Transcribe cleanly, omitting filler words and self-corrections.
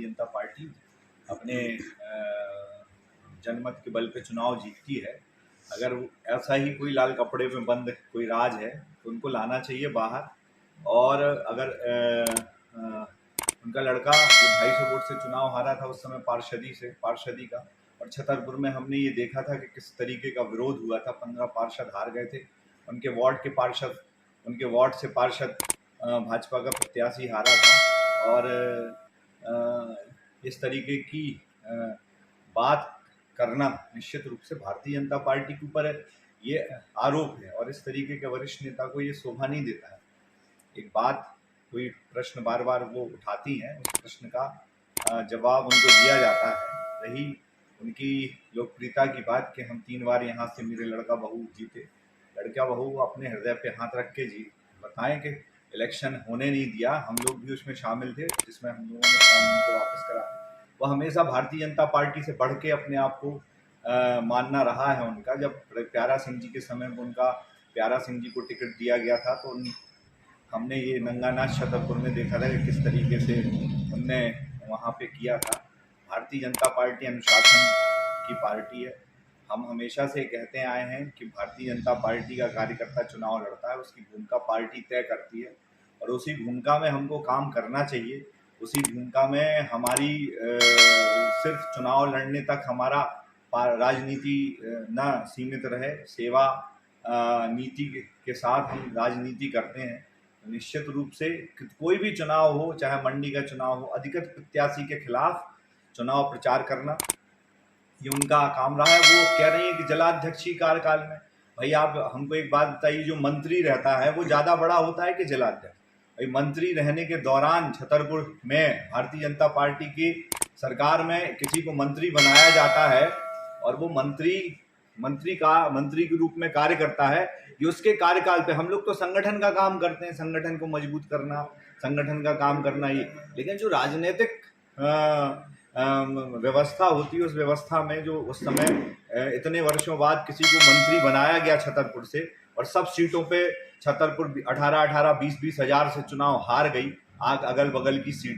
जनता party अपने जनमत के बल पे चुनाव जीतती है। अगर ऐसा ही कोई लाल कपड़े में बंद कोई राज है तो उनको लाना चाहिए बाहर। और अगर उनका लड़का जो 250 वोट से चुनाव हारा था उस समय पार्षदी का, और छतरपुर में हमने ये देखा था कि किस तरीके का विरोध हुआ था। 15 पार्षद हार गए थे, उनके वार्ड से पार्षद भाजपा का प्रत्याशी हारा था। और इस तरीके की बात करना निश्चित रूप से भारतीय जनता पार्टी के ऊपर ये आरोप है, और इस तरीके के वरिष्ठ नेता को ये शोभा नहीं देता है। एक बात, कोई प्रश्न बार बार वो उठाती हैं, उस प्रश्न का जवाब उनको दिया जाता है। रही उनकी लोकप्रियता की बात कि हम 3 बार यहाँ से मेरे लड़का बहू जीते, लड़का बहू अपने हृदय पे हाथ रख के बताएं कि इलेक्शन होने नहीं दिया, हम लोग भी उसमें शामिल थे जिसमें हम लोगों ने फॉर्म उनको वापस करा। वो हमेशा भारतीय जनता पार्टी से बढ़ के अपने आप को मानना रहा है उनका। जब प्यारा सिंह जी के समय में प्यारा सिंह जी को टिकट दिया गया था तो हमने ये नंगानाच छतरपुर में देखा था कि किस तरीके से उनने वहाँ पे किया था। भारतीय जनता पार्टी अनुशासन की पार्टी है। हम हमेशा से कहते आए हैं कि भारतीय जनता पार्टी का कार्यकर्ता चुनाव लड़ता है, उसकी भूमिका पार्टी तय करती है और उसी भूमिका में हमको काम करना चाहिए। उसी भूमिका में हमारी सिर्फ चुनाव लड़ने तक हमारा राजनीति न सीमित रहे, सेवा नीति के साथ हम राजनीति करते हैं। निश्चित रूप से कोई भी चुनाव हो, चाहे मंडी का चुनाव हो, अधिकृत प्रत्याशी के खिलाफ चुनाव प्रचार करना ये उनका काम रहा है। वो कह रहे हैं कि जलाध्यक्षी कार्यकाल में, भाई आप हमको एक बात बताइए, जो मंत्री रहता है वो ज़्यादा बड़ा होता है कि जलाध्यक्ष? भाई मंत्री रहने के दौरान छतरपुर में भारतीय जनता पार्टी की सरकार में किसी को मंत्री बनाया जाता है और वो मंत्री के रूप में कार्य करता है। ये उसके कार्यकाल पे, हम लोग तो संगठन का काम करते हैं, संगठन को मजबूत करना, संगठन का काम करना ही। लेकिन जो राजनीतिक व्यवस्था होती है, उस व्यवस्था में जो उस समय इतने वर्षों बाद किसी को मंत्री बनाया गया छतरपुर से, और सब सीटों पे छतरपुर 18-18, 20-20 हज़ार से चुनाव हार गई, अगल बगल की सीटें